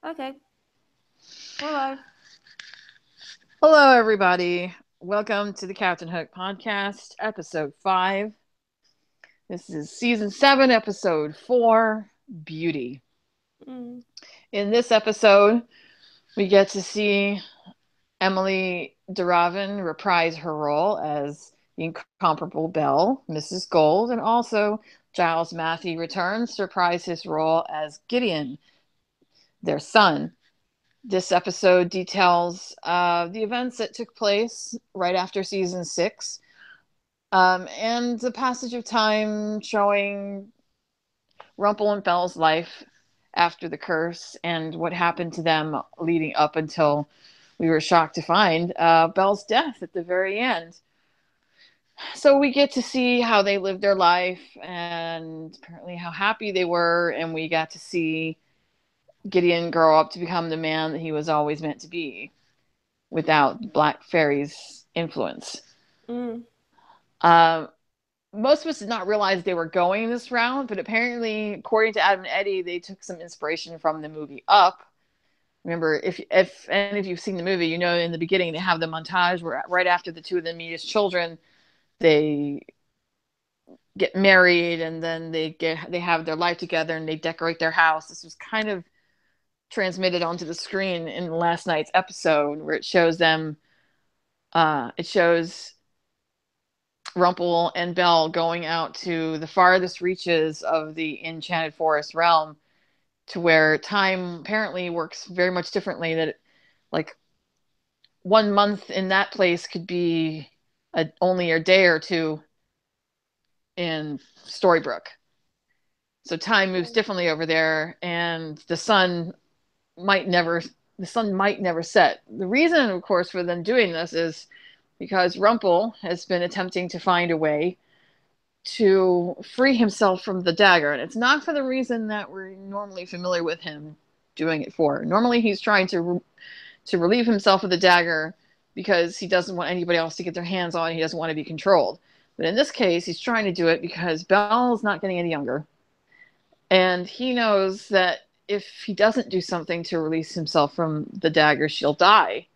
Okay, we're live. Hello, everybody. Welcome to the Captain Hook Podcast, Episode 5. This is Season 7, Episode 4, Beauty. Mm. In this episode, we get to see Emily Duravin reprise her role as the incomparable Belle, Mrs. Gold, and also Giles Matthew returns to reprise his role as Gideon, their son. This episode details the events that took place right after season 6, and the passage of time showing Rumple and Belle's life after the curse and what happened to them leading up until we were shocked to find Belle's death at the very end. So we get to see how they lived their life and apparently how happy they were, and we got to see Gideon grow up to become the man that he was always meant to be without Black Fairy's influence. Mm. Uh, Most of us did not realize they were going this route, but apparently, according to Adam and Eddie, they took some inspiration from the movie Up. Remember, if any of you've seen the movie, you know in the beginning they have the montage where right after the two of them meet as children, they get married and then they have their life together and they decorate their house. This was kind of transmitted onto the screen in last night's episode where it shows them. It shows Rumple and Belle going out to the farthest reaches of the Enchanted Forest realm, to where time apparently works very much differently. That like 1 month in that place could be only a day or two in Storybrooke. So time moves differently over there, and might never the sun might never set. The reason, of course, for them doing this is because Rumple has been attempting to find a way to free himself from the dagger. And it's not for the reason that we're normally familiar with him doing it for. Normally, he's trying to relieve himself of the dagger because he doesn't want anybody else to get their hands on it. He doesn't want to be controlled. But in this case, he's trying to do it because Belle is not getting any younger. And he knows that if he doesn't do something to release himself from the dagger, she'll die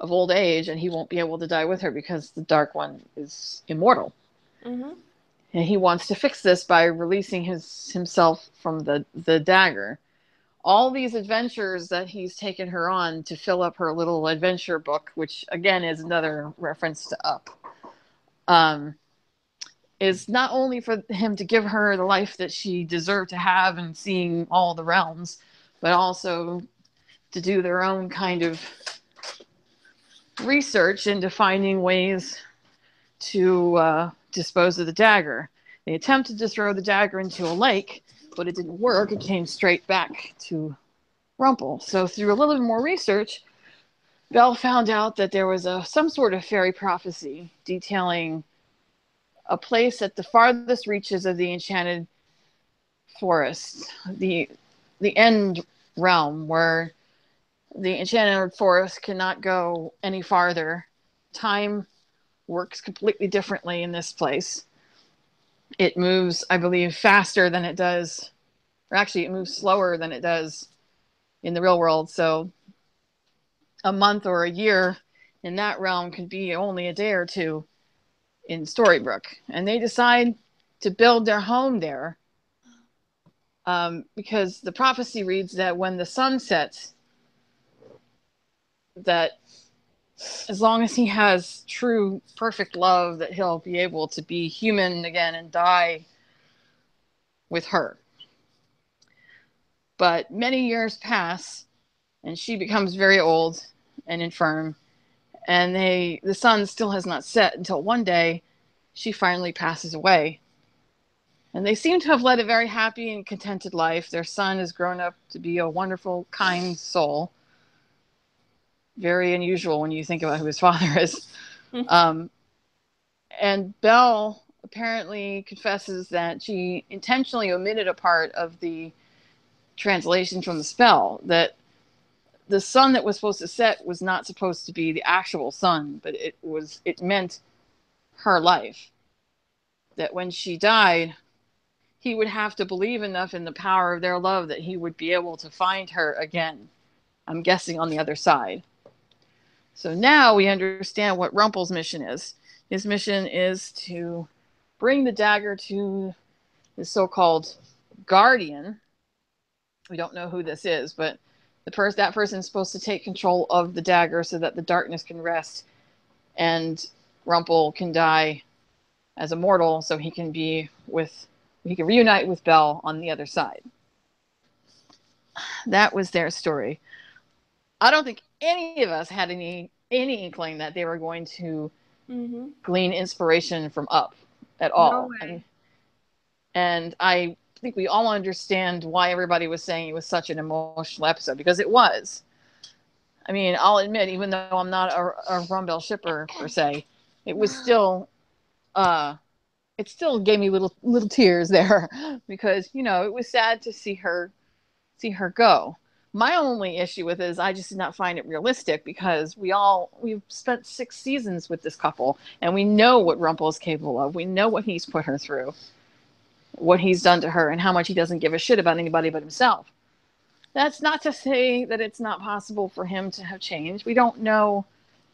of old age, and he won't be able to die with her because the Dark One is immortal. Mm-hmm. And he wants to fix this by releasing himself from the dagger. All these adventures that he's taken her on to fill up her little adventure book, which again is another reference to Up, um, is not only for him to give her the life that she deserved to have and seeing all the realms, but also to do their own kind of research into finding ways to dispose of the dagger. They attempted to throw the dagger into a lake, but it didn't work. It came straight back to Rumple. So, through a little bit more research, Belle found out that there was some sort of fairy prophecy detailing a place at the farthest reaches of the Enchanted Forest, the end realm where the Enchanted Forest cannot go any farther. Time works completely differently in this place. It moves, I believe, faster than it does, or actually, it moves slower than it does in the real world. So, a month or a year in that realm could be only a day or two in Storybrooke. And they decide to build their home there because the prophecy reads that when the sun sets, that as long as he has true, perfect love, that he'll be able to be human again and die with her. But many years pass, and she becomes very old and infirm, and the sun still has not set until one day she finally passes away. And they seem to have led a very happy and contented life. Their son has grown up to be a wonderful, kind soul. Very unusual when you think about who his father is. Um, and Belle apparently confesses that she intentionally omitted a part of the translation from the spell, that the sun that was supposed to set was not supposed to be the actual sun, but it meant her life. That when she died, he would have to believe enough in the power of their love that he would be able to find her again. I'm guessing on the other side. So now we understand what Rumpel's mission is. His mission is to bring the dagger to the so-called guardian. We don't know who this is, but that person is supposed to take control of the dagger so that the darkness can rest and Rumpel can die as a mortal, so he can reunite with Belle on the other side. That was their story. I don't think any of us had any inkling that they were going to glean inspiration from Up at all. No way. And I think we all understand why everybody was saying it was such an emotional episode, because it was. I mean, I'll admit, even though I'm not a Rumble shipper per se, it was still, it still gave me little tears there, because it was sad to see her go. My only issue with it is I just did not find it realistic, because we've spent 6 seasons with this couple, and we know what Rumpel is capable of. We know what he's put her through, what he's done to her, and how much he doesn't give a shit about anybody but himself. That's not to say that it's not possible for him to have changed. We don't know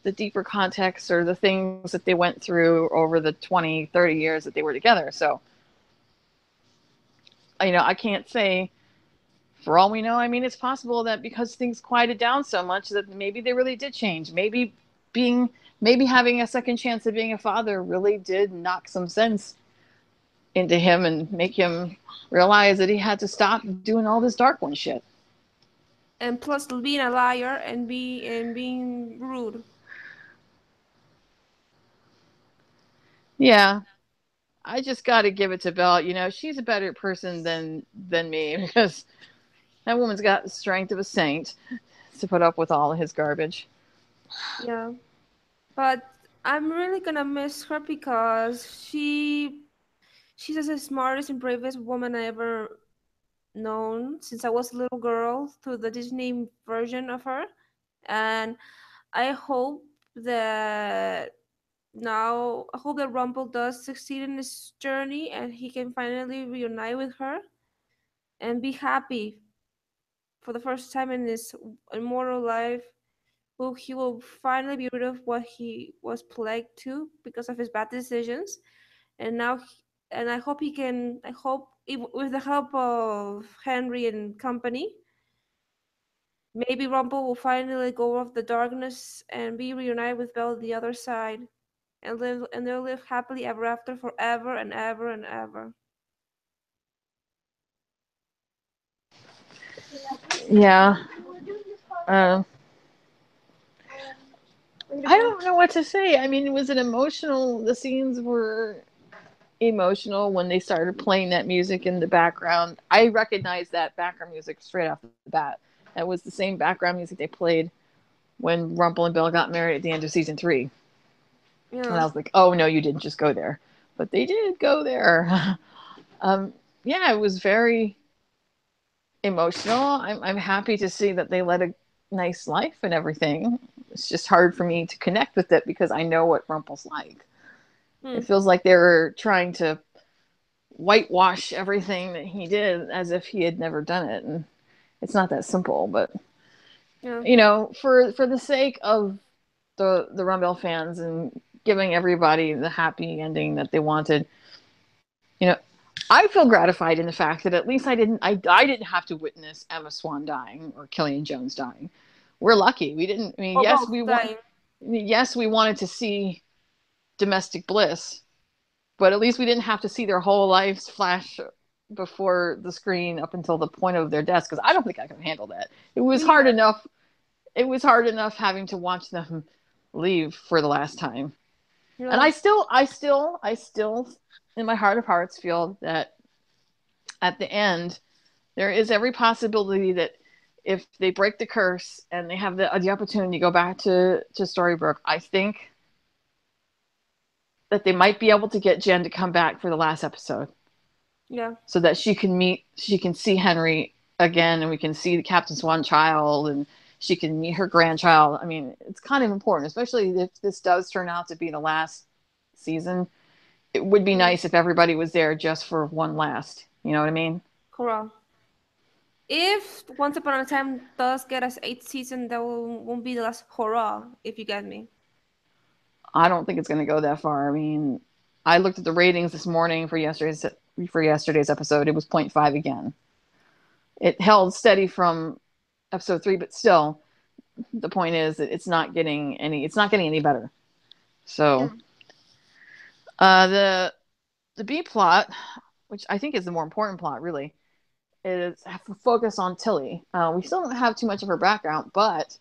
the deeper context or the things that they went through over the 20, 30 years that they were together. So, I can't say, for all we know, I mean, it's possible that because things quieted down so much that maybe they really did change. Maybe having a second chance at being a father really did knock some sense into him and make him realize that he had to stop doing all this Dark One shit. And plus being a liar and being rude. Yeah. I just got to give it to Belle. She's a better person than me, because that woman's got the strength of a saint to put up with all of his garbage. Yeah. But I'm really gonna miss her because she's the smartest and bravest woman I ever known since I was a little girl through the Disney version of her. And I hope that I hope that Rumble does succeed in his journey and he can finally reunite with her and be happy for the first time in his immortal life. He will finally be rid of what he was plagued to because of his bad decisions. And now, and I hope he can, I hope with the help of Henry and company, maybe Rumble will finally go off the darkness and be reunited with Belle the other side. And they'll live happily ever after forever and ever and ever. Yeah. I don't know what to say. I mean, was it emotional? The scenes were emotional when they started playing that music in the background. I recognized that background music straight off the bat. That was the same background music they played when Rumple and Belle got married at the end of season 3. And I Yeah. was like, oh no, you didn't just go there. But they did go there. Yeah, it was very emotional. I'm happy to see that they led a nice life and everything. It's just hard for me to connect with it because I know what Rumple's like. It feels like they were trying to whitewash everything that he did as if he had never done it, and it's not that simple. But Yeah. for the sake of the Rumble fans and giving everybody the happy ending that they wanted, I feel gratified in the fact that at least I didn't have to witness Emma Swan dying or Killian Jones dying. We're lucky. We didn't. I mean, Or yes, both we want. dying. Yes, we wanted to see domestic bliss, but at least we didn't have to see their whole lives flash before the screen up until the point of their deaths, because I don't think I could handle that. It was hard enough. It was hard enough having to watch them leave for the last time. Yeah. And I still, in my heart of hearts, feel that at the end, there is every possibility that if they break the curse and they have the opportunity to go back to Storybrooke, I think that they might be able to get Jen to come back for the last episode. Yeah. So that she can see Henry again, and we can see the Captain Swan child, and she can meet her grandchild. I mean, it's kind of important, especially if this does turn out to be the last season. It would be nice if everybody was there just for one last You know what I mean? Correct. If Once Upon a Time does get us 8th season, that won't be the last hurrah, if you get me. I don't think it's going to go that far. I mean, I looked at the ratings this morning for yesterday's episode. It was zero point 0.5 again. It held steady from episode 3, but still, the point is that it's not getting any better. Yeah. So, the B plot, which I think is the more important plot, really, is focus on Tilly. We still don't have too much of her background, but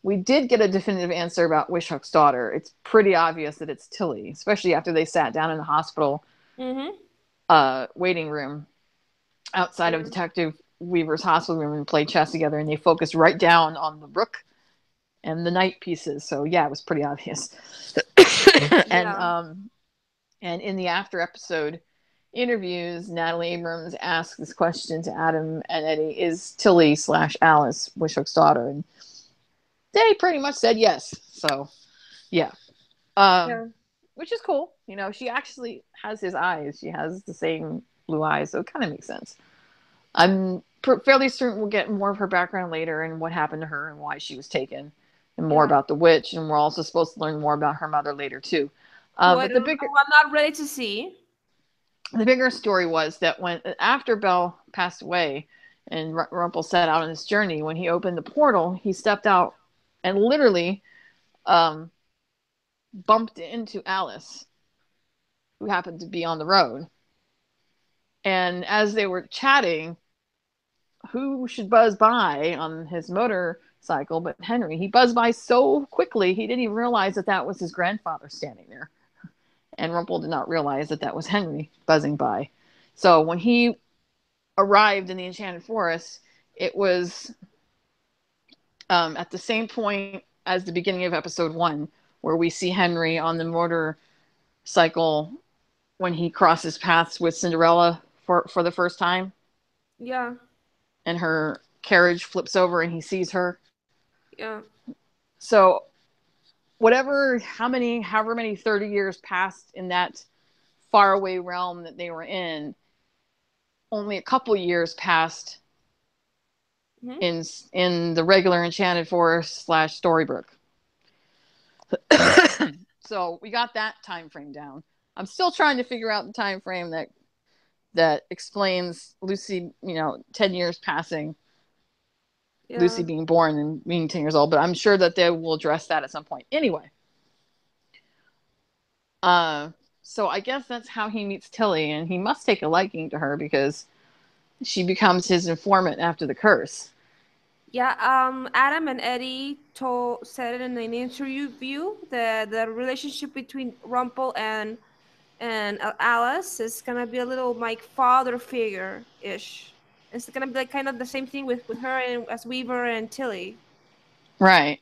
we did get a definitive answer about Wishhook's daughter. It's pretty obvious that it's Tilly, especially after they sat down in the hospital Mm-hmm. waiting room outside of Yeah. Detective Weaver's hospital room and played chess together, and they focused right down on the rook and the knight pieces. So yeah, it was pretty obvious. and Yeah. and in the after episode interviews, Natalie Abrams asked this question to Adam and Eddie: Is Tilly/Alice Wishhook's daughter? And they pretty much said yes. So yeah, um, Yeah. which is cool. You know, she actually has his eyes. She has the same blue eyes, so it kind of makes sense. I'm fairly certain we'll get more of her background later and what happened to her and why she was taken, and more Yeah. about the witch. And we're also supposed to learn more about her mother later too. Who I But don't, who I'm not ready to see. the bigger story was that when after Belle passed away and Rumpel set out on his journey, when he opened the portal, he stepped out and literally um, bumped into Alice, who happened to be on the road. And as they were chatting, who should buzz by on his motorcycle but Henry? He buzzed by so quickly he didn't even realize that that was his grandfather standing there. And Rumpel did not realize that that was Henry buzzing by. So when he arrived in the Enchanted Forest, it was at the same point as the beginning of episode 1, where we see Henry on the motorcycle when he crosses paths with Cinderella for the first time, Yeah. and her carriage flips over and he sees her. Yeah. So however many 30 years passed in that faraway realm that they were in, only a couple years passed Mm-hmm. in the regular Enchanted Forest / Storybrooke. So we got that time frame down. I'm still trying to figure out the time frame that explains Lucy, 10 years passing, Yeah. Lucy being born and being 10 years old, but I'm sure that they will address that at some point. Anyway, uh, so I guess that's how he meets Tilly, and he must take a liking to her because she becomes his informant after the curse. Yeah. Adam and Eddie said it in an interview that the relationship between Rumpel and Alice is gonna be a little like father figure ish. It's gonna be like kind of the same thing with her and as Weaver and Tilly. Right.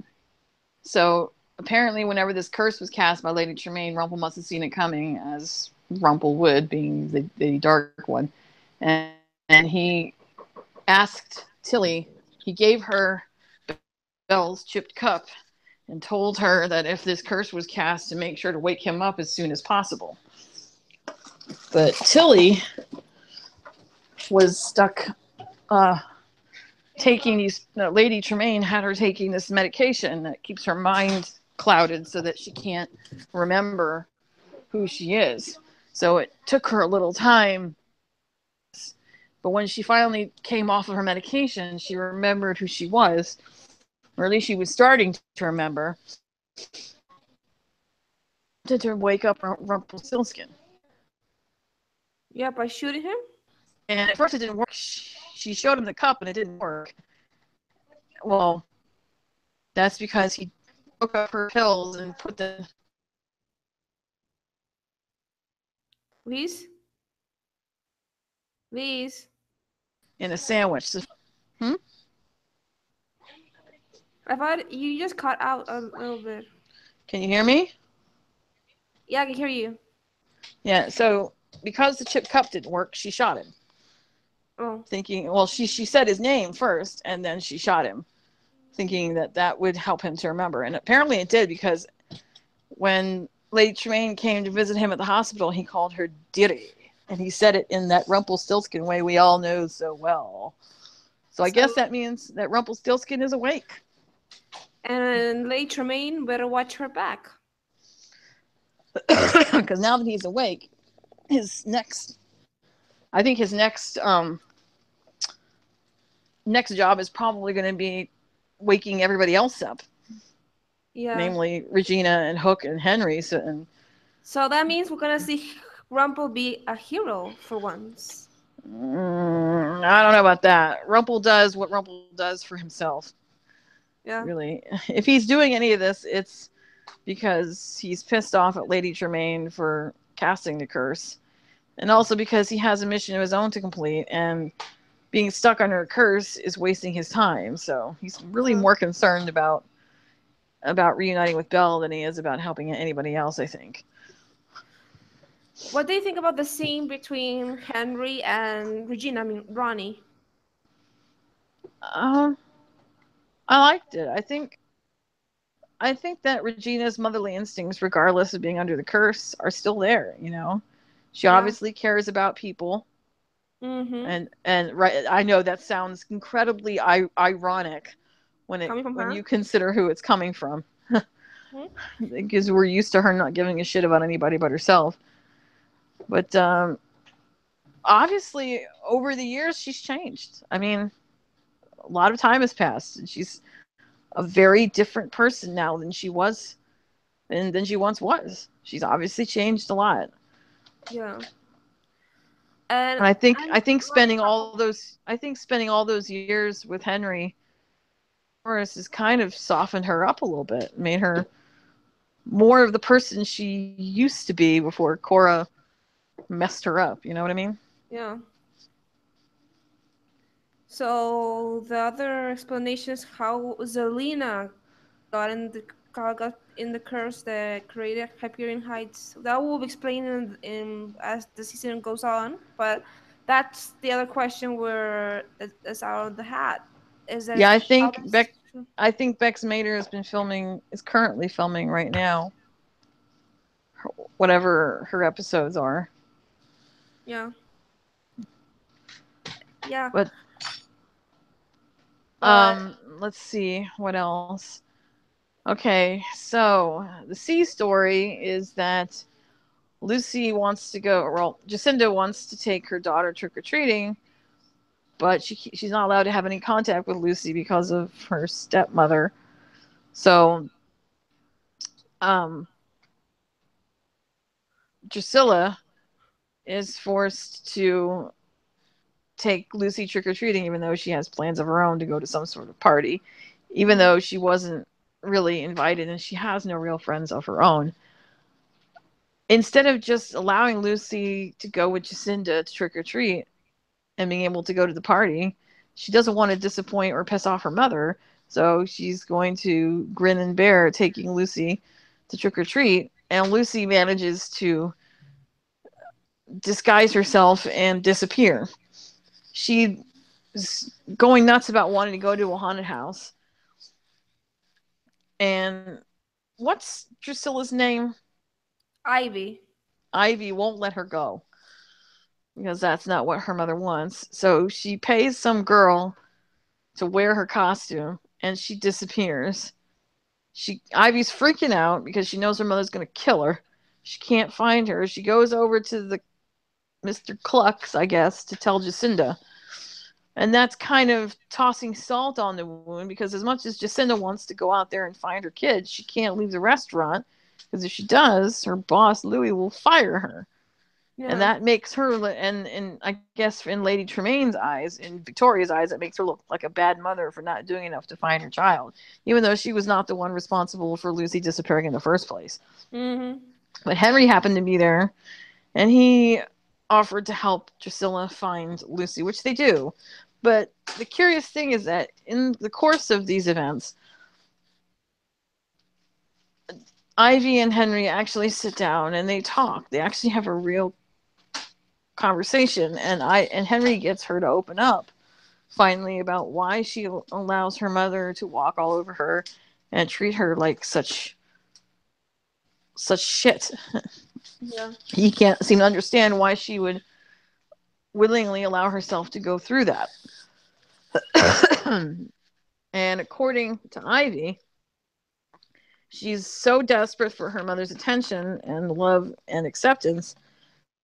So apparently, whenever this curse was cast by Lady Tremaine, Rumpel must have seen it coming, as Rumpel would, being the dark one. And he asked Tilly, he gave her Belle's chipped cup and told her that if this curse was cast, to make sure to wake him up as soon as possible. But Tilly was stuck taking these. Lady Tremaine had her taking this medication that keeps her mind clouded so that she can't remember who she is. So it took her a little time. But when she finally came off of her medication, she remembered who she was, or at least she was starting to remember. To wake up Rumpelstiltskin. Yeah, by shooting him. And at first it didn't work. She showed him the cup and it didn't work. Well, that's because he took up her pills and put them Please. Please. in a sandwich. Hmm? I thought you just cut out a little bit. Can you hear me? Yeah, I can hear you. Yeah, so because the chip cup didn't work, she shot him. Oh. Thinking, well, she said his name first and then she shot him, thinking that would help him to remember. And apparently it did, because when Lady Tremaine came to visit him at the hospital, he called her Dearie. And he said it in that Rumpelstiltskin way we all know so well. So I So, guess that means that Rumpelstiltskin is awake. and Lady Tremaine better watch her back. Because now that he's awake, his next, I think his next job is probably going to be waking everybody else up, Yeah. namely Regina and Hook and Henry. So that means we're gonna see Rumple be a hero for once. I don't know about that. Rumple does what Rumple does for himself. Yeah. Really, if he's doing any of this, it's because he's pissed off at Lady Tremaine for casting the curse, and also because he has a mission of his own to complete, and being stuck under a curse is wasting his time. So he's really more concerned about reuniting with Belle than he is about helping anybody else, I think. What do you think about the scene between Henry and Regina? I mean, Ronnie. Um, I liked it. I think that Regina's motherly instincts, regardless of being under the curse, are still there. She Yeah. obviously cares about people, Mm-hmm. and right. I know that sounds incredibly ironic Coming from when her. you consider who it's coming from, Hmm. because we're used to her not giving a shit about anybody but herself. But obviously, over the years, she's changed. I mean, a lot of time has passed, and she's a very different person now than she once was. She's obviously changed a lot. Yeah. And And I'm Ronnie Rumple. I think spending all those years with Henry Morris has kind of softened her up a little bit, made her more of the person she used to be before Cora messed her up. You know what I mean? Yeah. So the other explanation is how Zelina got in the curse that created Hyperion Heights. That will be explained as the season goes on, but that's the other question where is out of the hat. Is that Yeah, how this? I think Bex Mader is currently filming right now, whatever her episodes are. Yeah, yeah, But but let's see what else. Okay, so the C story is that Lucy wants to go. Well, Jacinda wants to take her daughter trick or treating, but she's not allowed to have any contact with Lucy because of her stepmother. So, um, Drusilla is forced to take Lucy trick or treating, even though she has plans of her own to go to some sort of party, even though she wasn't really invited and she has no real friends of her own. Instead of just allowing Lucy to go with Jacinda to trick or treat and being able to go to the party, she doesn't want to disappoint or piss off her mother. So she's going to grin and bear taking Lucy to trick or treat. And Lucy manages to disguise herself and disappear. She's going nuts about wanting to go to a haunted house. And what's Drusilla's name? Ivy. Ivy won't let her go because that's not what her mother wants. So she pays some girl to wear her costume and she disappears. Ivy's freaking out because she knows her mother's going to kill her. She can't find her. She goes over to the Mr. Clucks, I guess, to tell Jacinda. And that's kind of tossing salt on the wound because as much as Jacinda wants to go out there and find her kids, she can't leave the restaurant because if she does, her boss Louis will fire her. Yeah. And that makes her, and I guess in Lady Tremaine's eyes, in Victoria's eyes, it makes her look like a bad mother for not doing enough to find her child, even though she was not the one responsible for Lucy disappearing in the first place. Mm-hmm. But Henry happened to be there, and he offered to help Drusilla find Lucy, which they do. But the curious thing is that in the course of these events, Ivy and Henry actually sit down and they talk. They actually have a real conversation, and Henry gets her to open up finally about why she allows her mother to walk all over her and treat her like such shit. Yeah. He can't seem to understand why she would willingly allow herself to go through that. And according to Ivy, she's so desperate for her mother's attention and love and acceptance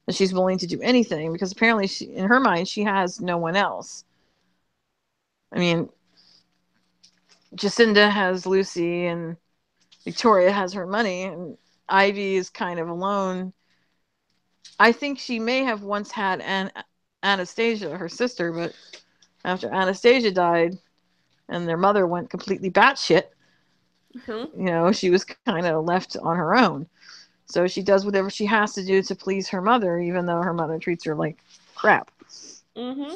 that she's willing to do anything, because apparently in her mind, she has no one else. I mean, Jacinda has Lucy and Victoria has her money, and Ivy is kind of alone. I think she may have once had Anastasia, her sister, but after Anastasia died and their mother went completely batshit, she was kind of left on her own. So she does whatever she has to do to please her mother, even though her mother treats her like crap. Mm-hmm.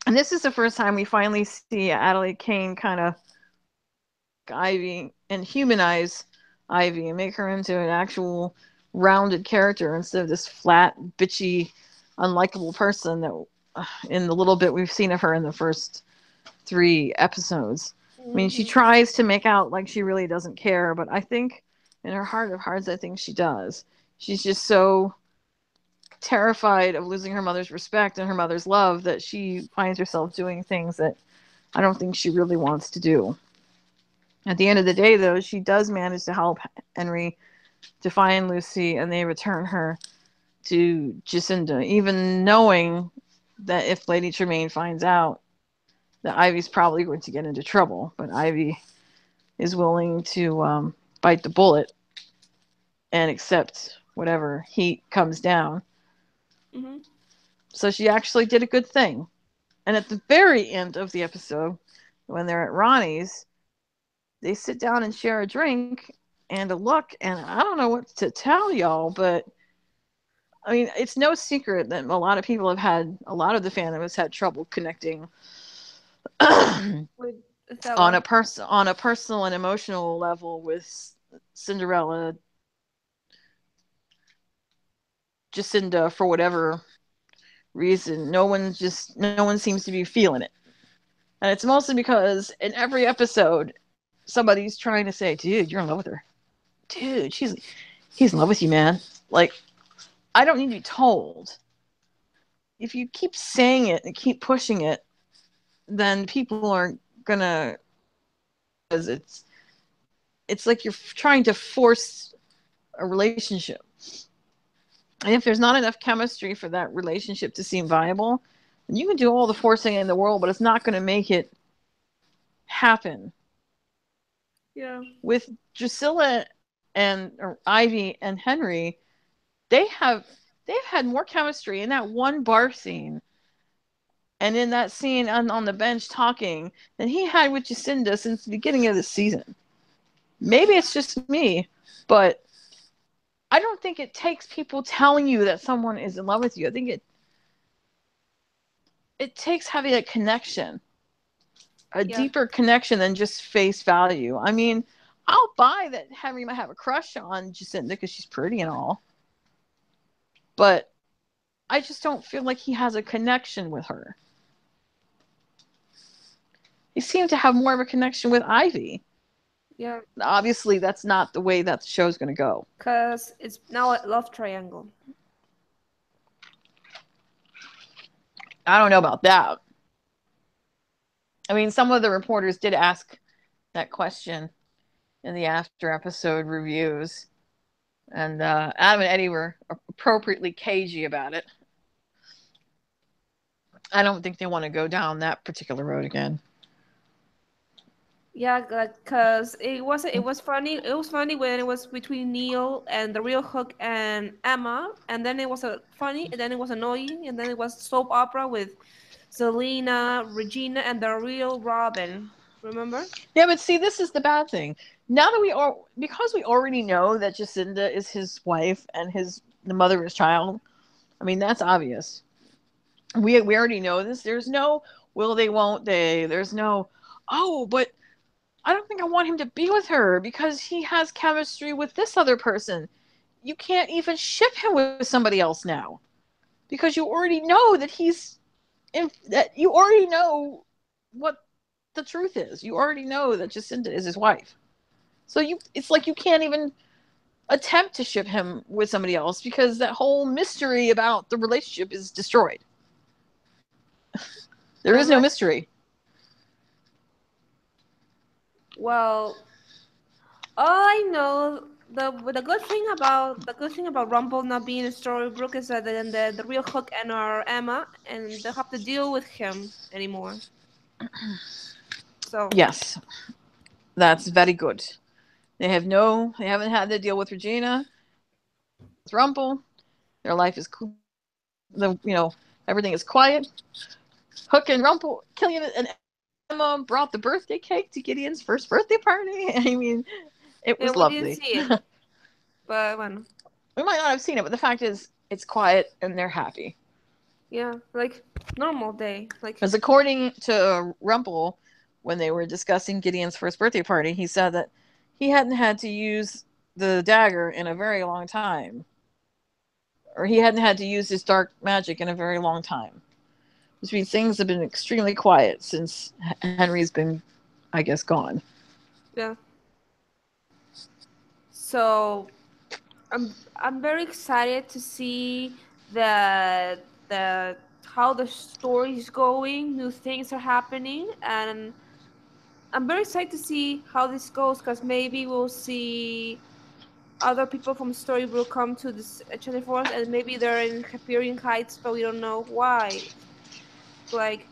And this is the first time we finally see Adelaide Kane kind of Ivy and humanize Ivy and make her into an actual rounded character instead of this flat, bitchy, unlikable person that in the little bit we've seen of her in the first 3 episodes. I mean, she tries to make out like she really doesn't care, but I think in her heart of hearts, I think she does. She's just so terrified of losing her mother's respect and her mother's love that she finds herself doing things that I don't think she really wants to do. At the end of the day, though, she does manage to help Henry to find Lucy, and they return her to Jacinda, even knowing that if Lady Tremaine finds out, that Ivy's probably going to get into trouble. But Ivy is willing to bite the bullet and accept whatever heat comes down. Mm-hmm. So she actually did a good thing. And at the very end of the episode, when they're at Ronnie's, they sit down and share a drink and a look, and I don't know what to tell y'all, but I mean, it's no secret that a lot of people have had, a lot of the fandom has had trouble connecting With on Othello. a personal and emotional level with Cinderella, Jacinda, for whatever reason. No one seems to be feeling it. And it's mostly because in every episode, somebody's trying to say, dude, you're in love with her. Dude, he's in love with you, man. Like, I don't need to be told. If you keep saying it and keep pushing it, then people are gonna, because it's like you're trying to force a relationship. And if there's not enough chemistry for that relationship to seem viable, then you can do all the forcing in the world, but it's not going to make it happen. Yeah. With Drusilla and Ivy and Henry, they've had more chemistry in that one bar scene and in that scene on the bench talking than he had with Jacinda since the beginning of the season. Maybe it's just me, but I don't think it takes people telling you that someone is in love with you. I think it takes having a connection, a deeper connection than just face value. I mean, I'll buy that Henry might have a crush on Jacinda because she's pretty and all, but I just don't feel like he has a connection with her. He seemed to have more of a connection with Ivy. Yeah. Obviously, that's not the way that the show's going to go. Because it's now a love triangle. I don't know about that. I mean, some of the reporters did ask that question in the after episode reviews, and Adam and Eddie were appropriately cagey about it. I don't think they want to go down that particular road again. Yeah, because it was funny. It was funny when it was between Neil and the real Hook and Emma, and then it was funny, and then it was annoying, and then it was soap opera with Selena, Regina, and the real Robin. Remember? Yeah, but see, this is the bad thing. Now that because we already know that Jacinda is his wife and the mother of his child. I mean, that's obvious. We already know this. There's no will they, won't they. There's no, oh, but I don't think I want him to be with her because he has chemistry with this other person. You can't even ship him with somebody else now because you already know that you already know what the truth is. You already know that Jacinda is his wife. So it's like you can't even attempt to ship him with somebody else because that whole mystery about the relationship is destroyed. There is no mystery. Well, all I know, the good thing about Rumble not being in Storybrooke is that then the real Hook and our Emma, and they have to deal with him anymore. So Yes, that's very good. They haven't had to deal with Regina, with Rumple. Their life is everything is quiet. Hook and Rumple, Killian and Emma brought the birthday cake to Gideon's first birthday party. I mean, it yeah, was we didn't lovely. see it, but well, We might not have seen it, but the fact is, it's quiet and they're happy. yeah, like normal day, like Because according to Rumple, when they were discussing Gideon's first birthday party, he said that he hadn't had to use the dagger in a very long time. Or he hadn't had to use his dark magic in a very long time. Which means things have been extremely quiet since Henry's been, I guess, gone. yeah. So I'm very excited to see the how the story is going. New things are happening, and I'm very excited to see how this goes because maybe we'll see other people from Storybrooke come to this Enchanted Forest, and maybe they're in Hyperion Heights, but we don't know why. Like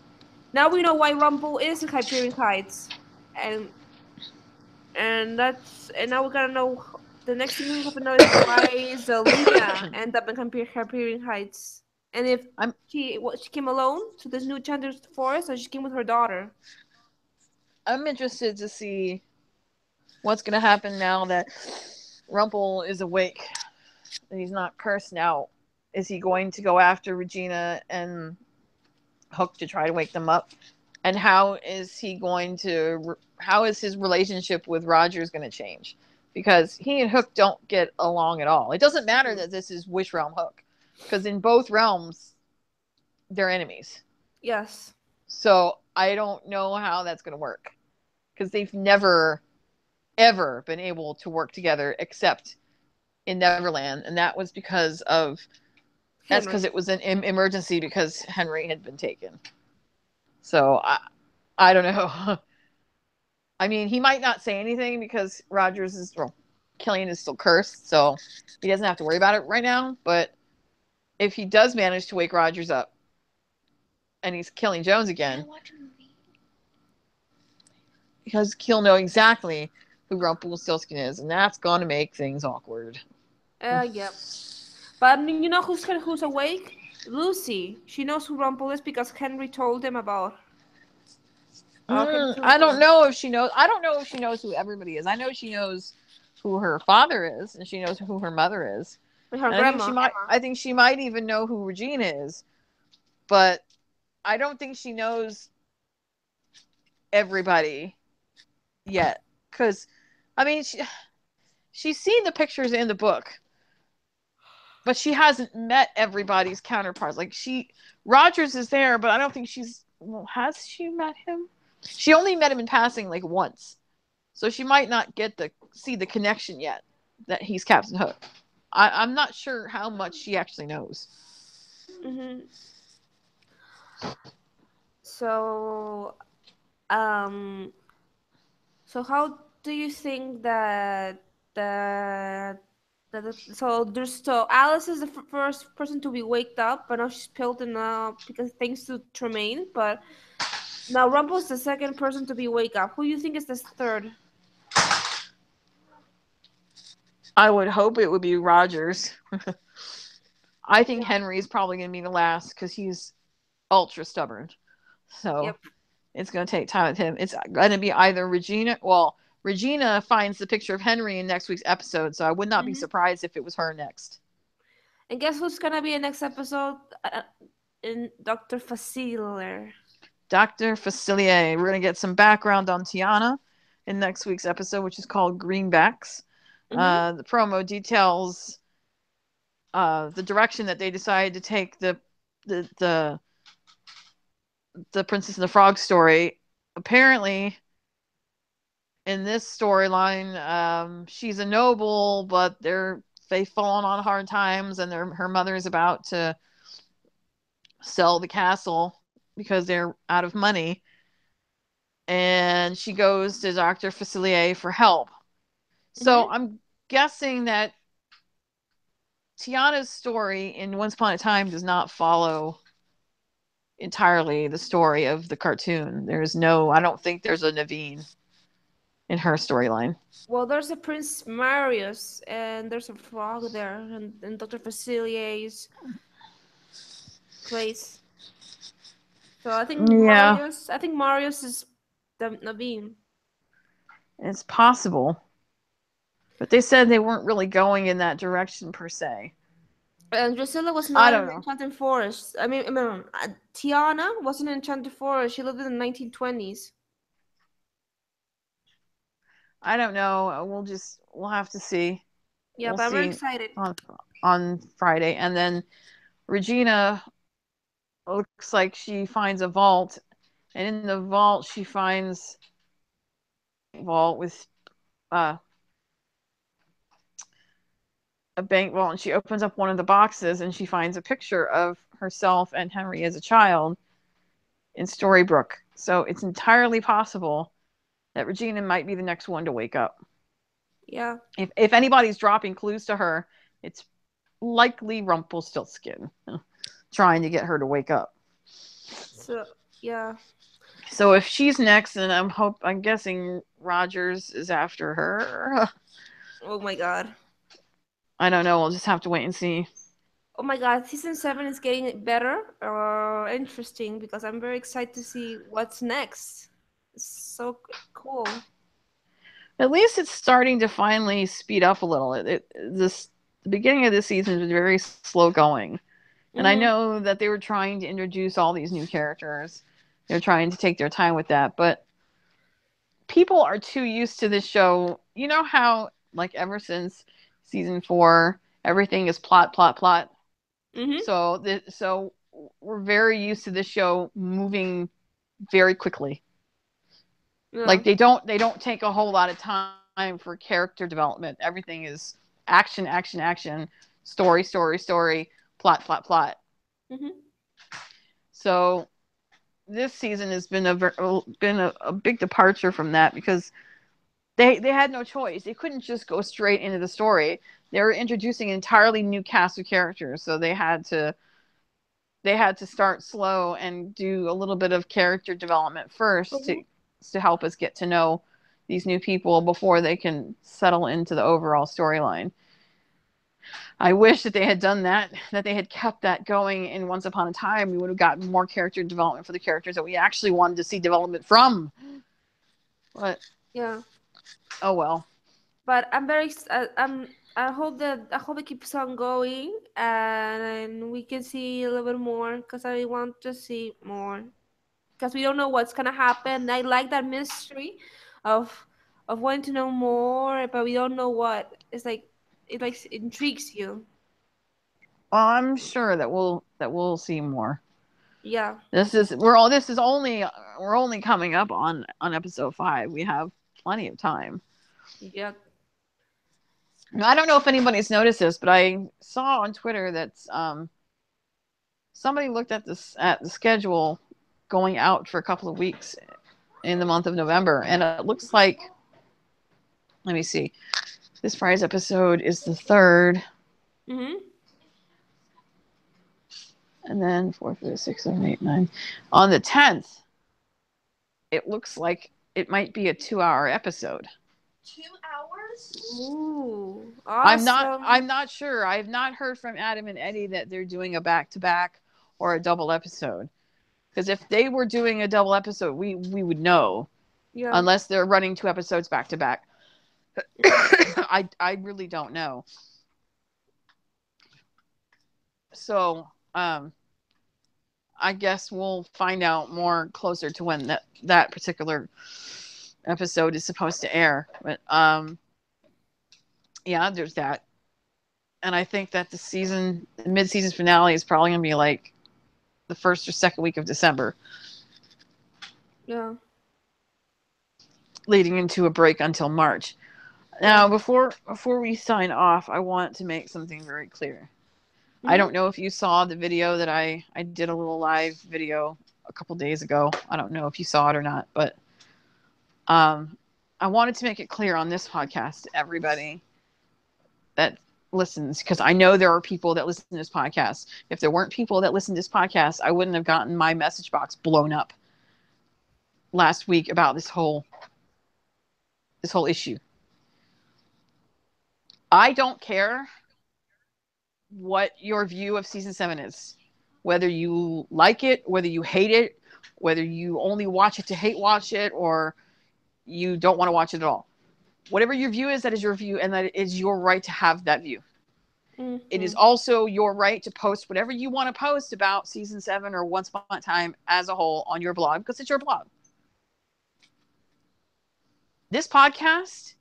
now we know why Rumble is in Hyperion Heights, and and now we gotta know the next thing we have to know is why Zelina end up in Hyperion Heights, and if I'm she came alone to this new Enchanted Forest, or she came with her daughter. I'm interested to see what's going to happen now that Rumple is awake and he's not cursed now. Is he going to go after Regina and Hook to try to wake them up? And how is his relationship with Rogers going to change? Because he and Hook don't get along at all. It doesn't matter that this is Wish Realm Hook, because in both realms they're enemies. Yes. So I don't know how that's going to work, because they've never ever been able to work together except in Neverland, and that was because Henry. it was an emergency because Henry had been taken. So I don't know. I mean, he might not say anything because Killian is still cursed, so he doesn't have to worry about it right now. But if he does manage to wake Rogers up and he's killing Jones again, because he'll know exactly who Rumpelstiltskin is, and that's going to make things awkward. Yep. But you know who's awake? Lucy. She knows who Rumple is because Henry told him about him to I don't know if she knows. I don't know if she knows who everybody is. I know she knows who her father is, and she knows who her mother is. her And I think she grandma. might. I think she might even know who Regina is, but I don't think she knows everybody yet. Because, I mean, she's seen the pictures in the book, but she hasn't met everybody's counterparts. Like Rogers is there, but I don't think she's. Well, has she met him? She only met him in passing like once, so she might not get to see the connection yet that he's Captain Hook. I'm not sure how much she actually knows. Hmm. So, um, so how do you think that so Alice is the first person to be waked up, but now she's pilled in because thanks to Tremaine, but now Rumple's the second person to be wake up. Who do you think is this third? I would hope it would be Rogers. I think Henry's probably going to be the last because he's ultra stubborn. So Yep. it's going to take time with him. It's going to be either Regina. Well, Regina finds the picture of Henry in next week's episode, so I would not be Hmm. surprised if it was her next. And guess who's gonna be in next episode? In Dr. Facilier. Dr. Facilier. We're going to get some background on Tiana in next week's episode, which is called Greenbacks. Mm-hmm. The promo details the direction that they decided to take the the Princess and the Frog story. Apparently, in this storyline, she's a noble, but they've fallen on hard times, and her mother is about to sell the castle because they're out of money, and she goes to Dr. Facilier for help. So Mm-hmm. I'm guessing that Tiana's story in Once Upon a Time does not follow entirely the story of the cartoon. I don't think there's a Naveen in her storyline. Well, there's a Prince Marius, and there's a frog there, and Dr. Facilier's place. So Yeah, I think Marius is the Naveen. it's possible. But they said they weren't really going in that direction per se. And Drusilla was I not in don't know. Enchanted Forest. Tiana wasn't in Enchanted Forest. She lived in the 1920s. I don't know. We'll have to see. Yeah, We'll but I'm very see excited. on Friday. And then Regina looks like she finds a vault, and in the vault she finds vault with uh, a bank vault, and she opens up one of the boxes and she finds a picture of herself and Henry as a child in Storybrooke. So it's entirely possible that Regina might be the next one to wake up. Yeah. If anybody's dropping clues to her, it's likely Rumpelstiltskin trying to get her to wake up. So yeah. So if she's next, then I'm guessing Rogers is after her. Oh my god. I don't know. We'll just have to wait and see. Oh my god. Season 7 is getting better. Interesting because I'm very excited to see what's next. It's so cool. At least it's starting to finally speed up a little. The beginning of this season was very slow going, and I Mm-hmm. know that they were trying to introduce all these new characters. They're trying to take their time with that, but people are too used to this show. You know how, like, ever since season 4, everything is plot, plot, plot. Mm-hmm. So we're very used to this show moving very quickly. Yeah. Like they don't take a whole lot of time for character development. Everything is action, action, action, story, story, story, plot, plot, plot. Mm-hmm. So this season has been a big departure from that because they had no choice. They couldn't just go straight into the story. They were introducing an entirely new cast of characters, so they had to start slow and do a little bit of character development first Mm-hmm. to help us get to know these new people before they can settle into the overall storyline. I wish that they had done that they had kept that going in Once Upon a Time. We would have gotten more character development for the characters that we actually wanted to see development from. But Yeah. oh well. But I hope it keeps on going and we can see a little bit more because I want to see more because we don't know what's gonna happen. I like that mystery of wanting to know more, but we don't know what. It's like it like intrigues you. Well, I'm sure that we'll see more. Yeah. We're only coming up on episode 5. We have plenty of time. Yeah. Now, I don't know if anybody's noticed this, but I saw on Twitter that somebody looked at the schedule going out for a couple of weeks in the month of November, and it looks like, let me see, this Friday's episode is the 3rd, Mhm. and then 4, 5, 6, 7, 8, 9. On the 10th, it looks like it might be a 2-hour episode. 2 hours? Ooh, I'm not I'm awesome. not sure. I have not heard from Adam and Eddie that they're doing a back to back or a double episode. Because if they were doing a double episode, we would know. Yeah. Unless they're running 2 episodes back to back. Mhm. I really don't know. So I guess we'll find out more closer to when that particular episode is supposed to air. But yeah, there's that. And I think that the mid-season finale is probably gonna be like the first or second week of December, Yeah. leading into a break until March. Yeah. Now, before we sign off, I want to make something very clear. I Mhm. don't know if you saw the video that I did a little live video a couple days ago. I don't know if you saw it or not, but I wanted to make it clear on this podcast to everybody that listens, because I know there are people that listen to this podcast. If there weren't people that listen to this podcast, I wouldn't have gotten my message box blown up last week about this whole issue. I don't care what your view of season 7 is, whether you like it, whether you hate it, whether you only watch it to hate watch it, or you don't want to watch it at all. Whatever your view is, that is your view, and that is your right to have that view. Mm-hmm. It is also your right to post whatever you want to post about season 7 or Once Upon a Time as a whole on your blog, because it's your blog. This podcast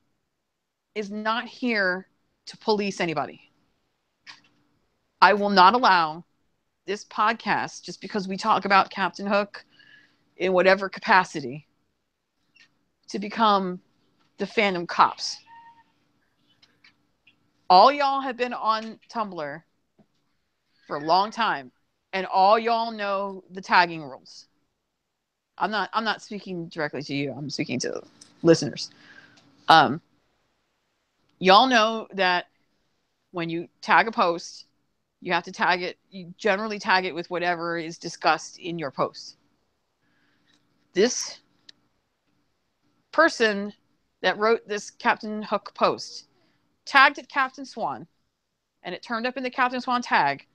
is not here to police anybody. I will not allow this podcast, just because we talk about Captain Hook in whatever capacity, to become the fandom cops. All y'all have been on Tumblr for a long time, and all y'all know the tagging rules. I'm not speaking directly to you. I'm speaking to listeners. Y'all know that when you tag a post, you have to tag it. You generally tag it with whatever is discussed in your post. This person that wrote this Captain Hook post tagged it Captain Swan, and it turned up in the Captain Swan tag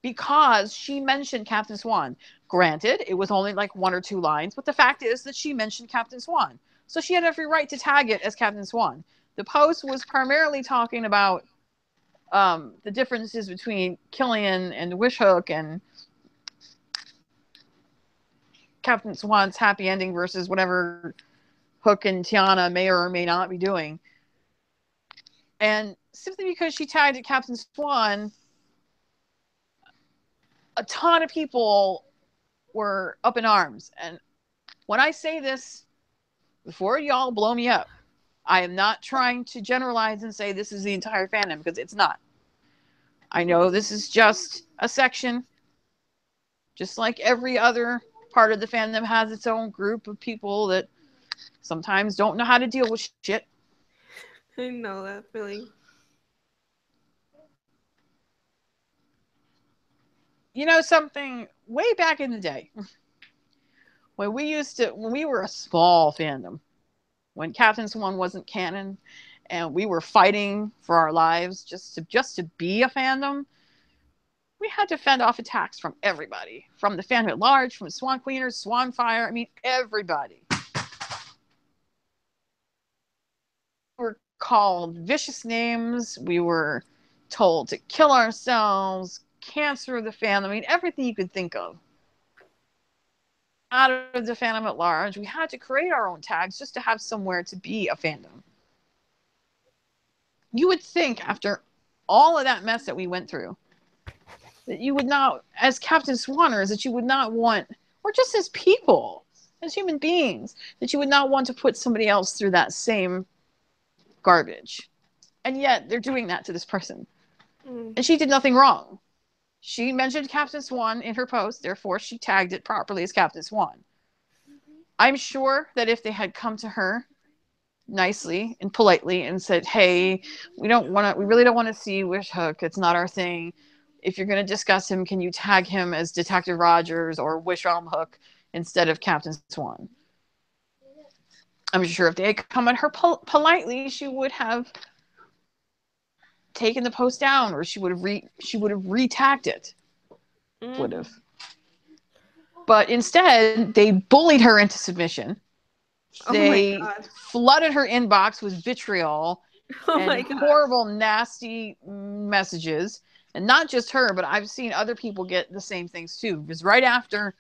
because she mentioned Captain Swan. Granted, it was only like 1 or 2 lines, but the fact is that she mentioned Captain Swan. So she had every right to tag it as Captain Swan. The post was primarily talking about the differences between Killian and Wishhook and Captain Swan's happy ending versus whatever Hook and Tiana may or may not be doing. And simply because she tagged it Captain Swan, a ton of people were up in arms. And when I say this, before y'all blow me up, I am not trying to generalize and say this is the entire fandom, because it's not. I know this is just a section. Just like every other part of the fandom has its own group of people that sometimes don't know how to deal with shit. I know that feeling. You know something? Way back in the day, when we were a small fandom, when Captain Swan wasn't canon, and we were fighting for our lives just to be a fandom, we had to fend off attacks from everybody, from the fandom at large, from Swan Queeners, Swanfire. I mean, everybody. We were called vicious names. We were told to kill ourselves, cancer of the fandom. I mean, everything you could think of. Out of the fandom at large, we had to create our own tags just to have somewhere to be a fandom. You would think, after all of that mess that we went through, that you would not, as Captain Swanners, that you would not want, or just as people, as human beings, that you would not want to put somebody else through that same garbage. And yet, they're doing that to this person. And she did nothing wrong. She mentioned Captain Swan in her post, therefore she tagged it properly as Captain Swan. I'm sure that if they had come to her nicely and politely and said, hey, we really don't want to see Wishhook, it's not our thing. If you're going to discuss him, can you tag him as Detective Rogers or Wish Realm Hook instead of Captain Swan? I'm sure if they had come at her politely, she would have taken the post down, or she would have re-tagged it. Would have. But instead, they bullied her into submission. They flooded her inbox with vitriol and horrible, nasty messages. And not just her, but I've seen other people get the same things too. It was right after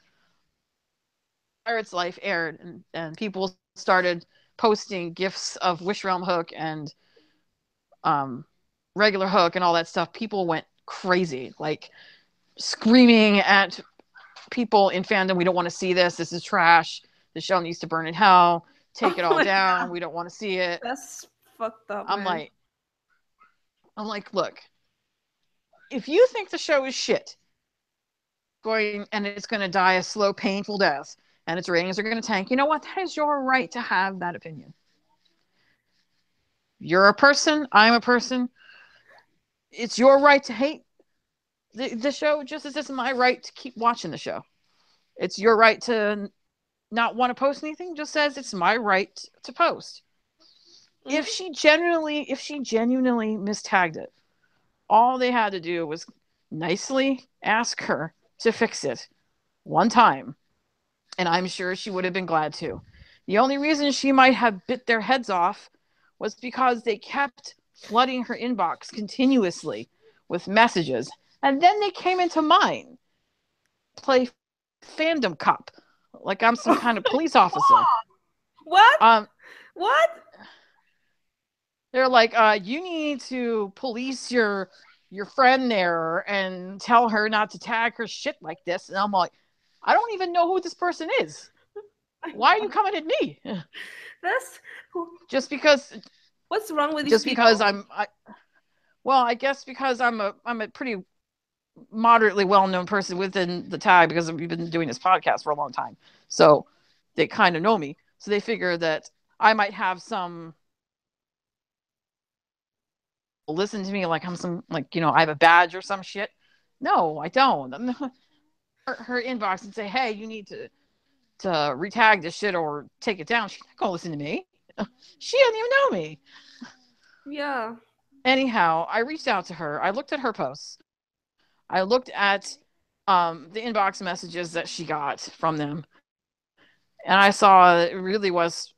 Pirate's Life aired, and people started posting gifs of Wish Realm Hook and regular Hook and all that stuff. People went crazy, like screaming at people in fandom, we don't want to see this. This is trash. The show needs to burn in hell. Take it all down. God. We don't want to see it. That's fucked up. I'm like, look, if you think the show is shit, it's going to die a slow, painful death, and its ratings are going to tank. You know what? That is your right to have that opinion. You're a person. I'm a person. It's your right to hate the show, just as it's my right to keep watching the show. It's your right to not want to post anything, just as it's my right to post. Mm-hmm. If she genuinely mistagged it, all they had to do was nicely ask her to fix it one time, and I'm sure she would have been glad to. The only reason she might have bit their heads off was because they kept flooding her inbox continuously with messages, and then they came into mine, play fandom cop, like I'm some kind of police officer. What? What? They're like, you need to police your friend there and tell her not to tag her shit like this. And I'm like, I don't even know who this person is. Why are you coming at me? That's just because. What's wrong with these just people? Because I guess because I'm a pretty moderately well-known person within the tag, because we've been doing this podcast for a long time. So they kind of know me. So they figure that I might have some listen to me like I'm some, like, I have a badge or some shit. No, I don't. Her inbox and say, hey, you need to retag this shit or take it down. She's not gonna listen to me. She doesn't even know me. Yeah. Anyhow, I reached out to her. I looked at her posts. I looked at the inbox messages that she got from them, and I saw it really was.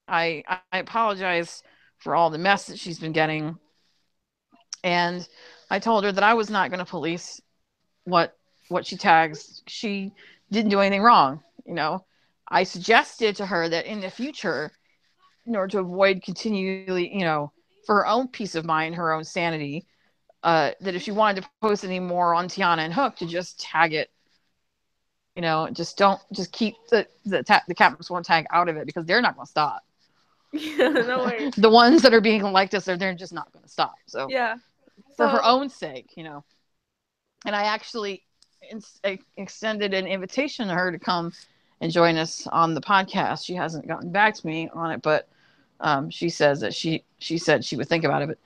I apologize for all the mess that she's been getting, and I told her that I was not going to police what she tags. She didn't do anything wrong. I suggested to her that in the future, in order to avoid continually, for her own peace of mind, her own sanity, that if she wanted to post any more on Tiana and Hook, to just tag it. Just keep the Captain Swan tag out of it, because they're not going to stop. Yeah, no way. The ones that are being liked us, they're just not going to stop. So yeah, for her own sake, And I actually extended an invitation to her to come and join us on the podcast. She hasn't gotten back to me on it, but she says that she said she would think about it.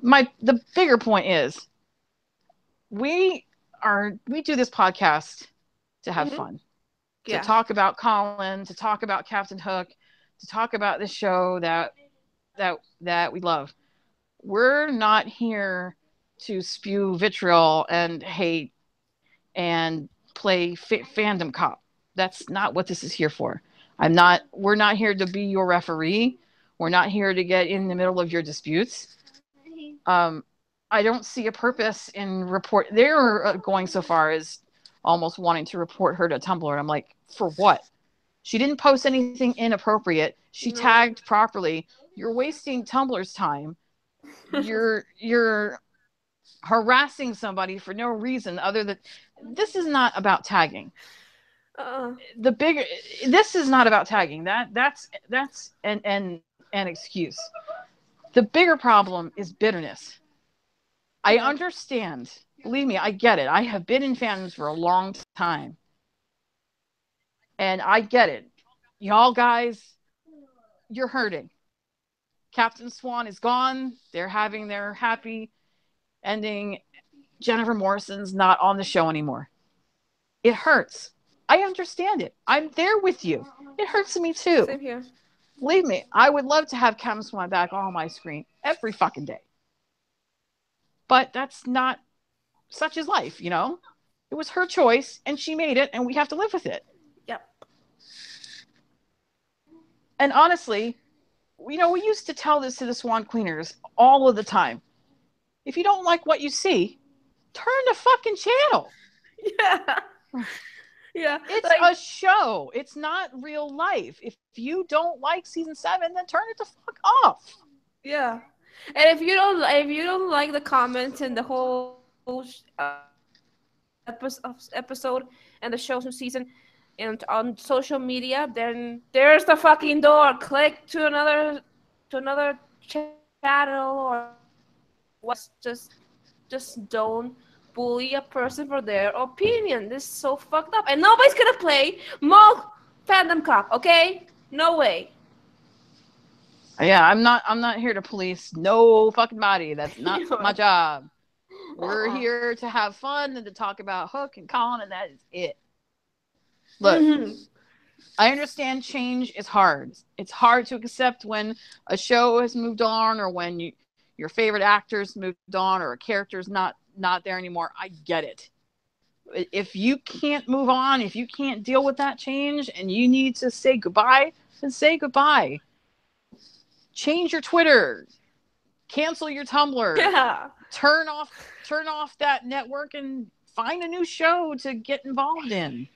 But the bigger point is, we do this podcast to have fun, to talk about Colin, to talk about Captain Hook, to talk about the show that we love. We're not here to spew vitriol and hate and play fandom cop. That's not what this is here for. We're not here to be your referee. We're not here to get in the middle of your disputes. I don't see a purpose in report. They're going so far as almost wanting to report her to Tumblr. And I'm like, for what? She didn't post anything inappropriate. She tagged properly. You're wasting Tumblr's time. You're harassing somebody for no reason other than, this is not about tagging. This is not about tagging. That's an excuse. The bigger problem is bitterness. I understand. Believe me, I get it. I have been in fandoms for a long time, and I get it. Y'all guys, you're hurting. Captain Swan is gone. They're having their happy ending. Jennifer Morrison's not on the show anymore. It hurts. I understand it. I'm there with you. It hurts me too. Same here. Believe me, I would love to have Captain Swan back on my screen every fucking day. But that's not, such is life, It was her choice, and she made it, and we have to live with it. Yep. And honestly, we used to tell this to the Swan Queeners all of the time. If you don't like what you see, turn the fucking channel. Yeah. Yeah. It's a show. It's not real life. If you don't like season 7, then turn it the fuck off. Yeah. And if you don't like the comments and the whole episode and the show's new season and on social media, then there's the fucking door. Click to another channel, or what's just don't bully a person for their opinion. This is so fucked up. And nobody's gonna play Mog Fandom Cop, okay? No way. Yeah, I'm not here to police no fucking body. That's not my job. We're here to have fun and to talk about Hook and Colin, and that is it. Look, I understand change is hard. It's hard to accept when a show has moved on, or when your favorite actors moved on, or a character's not there anymore. I get it. If you can't move on, if you can't deal with that change, and you need to say goodbye, then say goodbye. Change your Twitter. Cancel your Tumblr. Yeah. Turn off that network and find a new show to get involved in.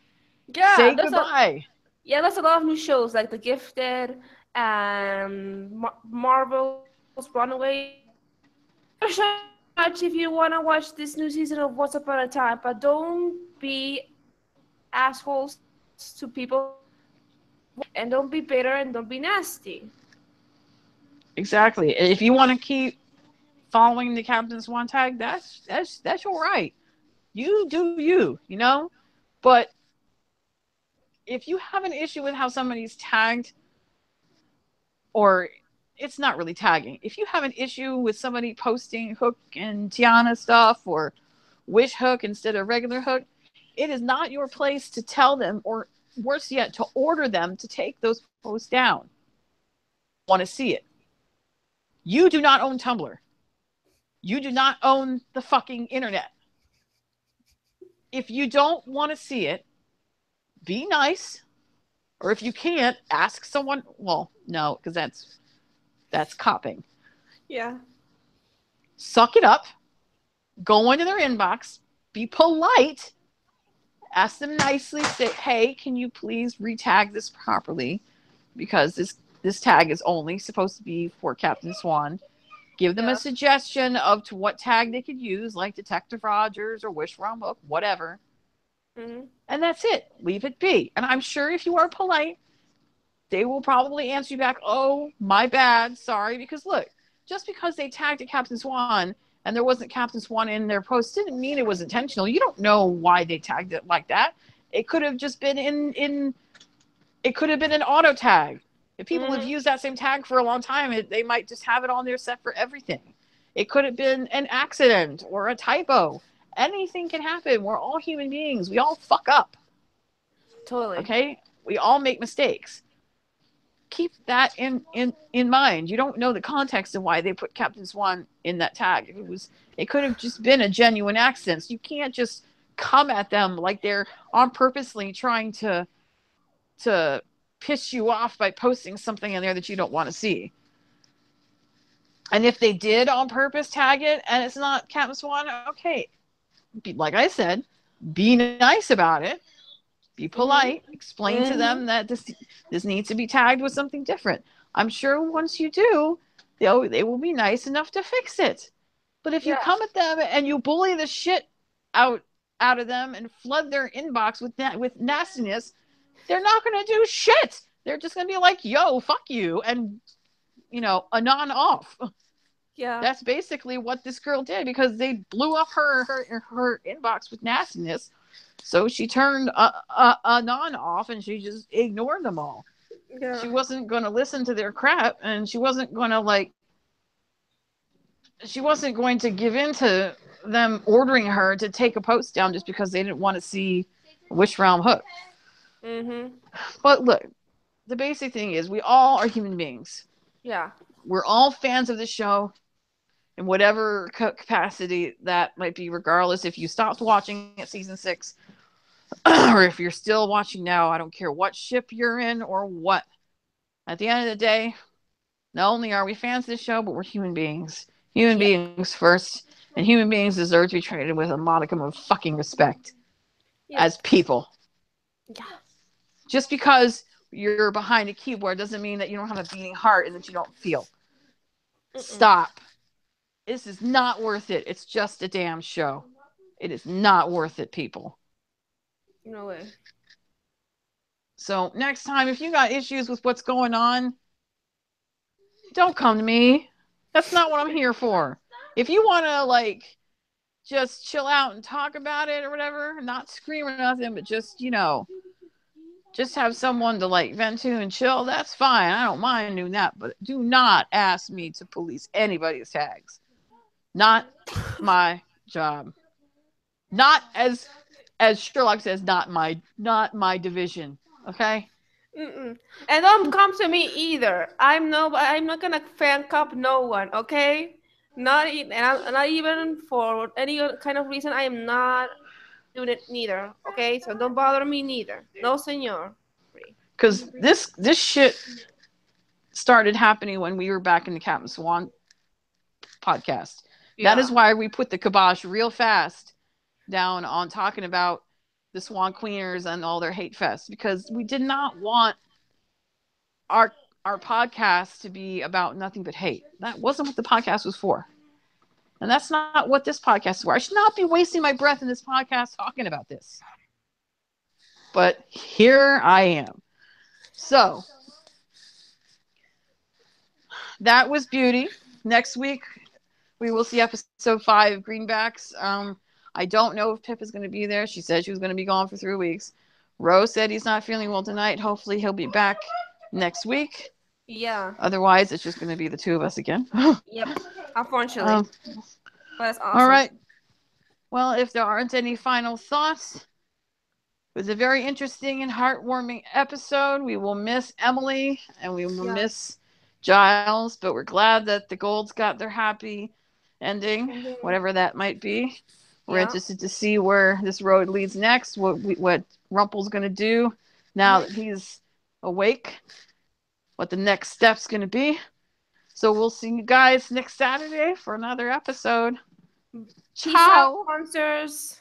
Yeah. Say goodbye. There's a lot of new shows like The Gifted and Marvel's Runaway. If you want to watch this new season of Once Upon a Time, but don't be assholes to people, and don't be bitter, and don't be nasty. Exactly. If you want to keep following the Captain Swan tag, that's your right. You do you, you know? But if you have an issue with how somebody's tagged, or it's not really tagging. If you have an issue with somebody posting Hook and Tiana stuff, or Wish Hook instead of regular Hook, it is not your place to tell them, or worse yet, to order them to take those posts down. Want to see it. You do not own Tumblr. You do not own the fucking internet. If you don't want to see it, be nice. Or if you can't, ask someone. Well, no, because that's copping. Yeah. Suck it up. Go into their inbox. Be polite. Ask them nicely. Say, hey, can you please retag this properly? Because this tag is only supposed to be for Captain Swan. Give them a suggestion of to what tag they could use, like Detective Rogers or Wish Wrong Book, whatever. Mm-hmm. And that's it. Leave it be. And I'm sure if you are polite, they will probably answer you back, oh, my bad, sorry. Because look, just because they tagged a Captain Swan and there wasn't Captain Swan in their post didn't mean it was intentional. You don't know why they tagged it like that. It could have just been it could have been an auto tag. If people have used that same tag for a long time, they might just have it on their set for everything. It could have been an accident or a typo. Anything can happen. We're all human beings. We all fuck up. Totally. Okay? We all make mistakes. Keep that in mind. You don't know the context of why they put Captain Swan in that tag. It could have just been a genuine accident. So you can't just come at them like they're on purposely trying to piss you off by posting something in there that you don't want to see. And if they did on purpose tag it and it's not Captain Swan, okay. Like I said, be nice about it. Be polite. Explain to them that this needs to be tagged with something different. I'm sure once you do, they will be nice enough to fix it. But if you come at them and you bully the shit out of them and flood their inbox with nastiness, they're not going to do shit. They're just going to be like, yo, fuck you. And, anon off. Yeah. That's basically what this girl did, because they blew up her inbox with nastiness. So she turned anon off and she just ignored them all. Yeah. She wasn't going to listen to their crap, and she wasn't going to give in to them ordering her to take a post down just because they didn't want to see Wish Realm Hook. Mm-hmm. But look, the basic thing is we all are human beings. Yeah. We're all fans of the show in whatever capacity that might be, regardless if you stopped watching at season 6 or if you're still watching now. I don't care what ship you're in or what. At the end of the day, not only are we fans of the show, but we're human beings. Human beings first, and human beings deserve to be treated with a modicum of fucking respect as people. Yeah. Just because you're behind a keyboard doesn't mean that you don't have a beating heart and that you don't feel. Stop. This is not worth it. It's just a damn show. It is not worth it, people. No way. So next time, if you got issues with what's going on, don't come to me. That's not what I'm here for. If you want to, just chill out and talk about it or whatever. Not scream or nothing, but just, just have someone to like vent to and chill. That's fine. I don't mind doing that. But do not ask me to police anybody's tags. Not my job. Not as Sherlock says, not my division. Okay? Mm-mm. And don't come to me either. I'm not gonna handcuff no one. Okay? Not even for any kind of reason. I am not doing it neither. Okay? So don't bother me neither. No, senor. Because this shit started happening when we were back in the Captain Swan podcast. Yeah. That is why we put the kibosh real fast down on talking about the Swan Queeners and all their hate fest, because we did not want our podcast to be about nothing but hate. That wasn't what the podcast was for. And that's not what this podcast is for. I should not be wasting my breath in this podcast talking about this. But here I am. So, that was Beauty. Next week, we will see episode 5, Greenbacks. I don't know if Pip is going to be there. She said she was going to be gone for 3 weeks. Rose said he's not feeling well tonight. Hopefully, he'll be back next week. Yeah. Otherwise, it's just going to be the two of us again. Yep. Unfortunately. But that's awesome. All right. Well, if there aren't any final thoughts, it was a very interesting and heartwarming episode. We will miss Emily and we will miss Giles, but we're glad that the Golds got their happy ending, whatever that might be. We're interested to see where this road leads next, what Rumple's going to do now that he's awake, what the next step's going to be. So we'll see you guys next Saturday for another episode. Peace out, sponsors.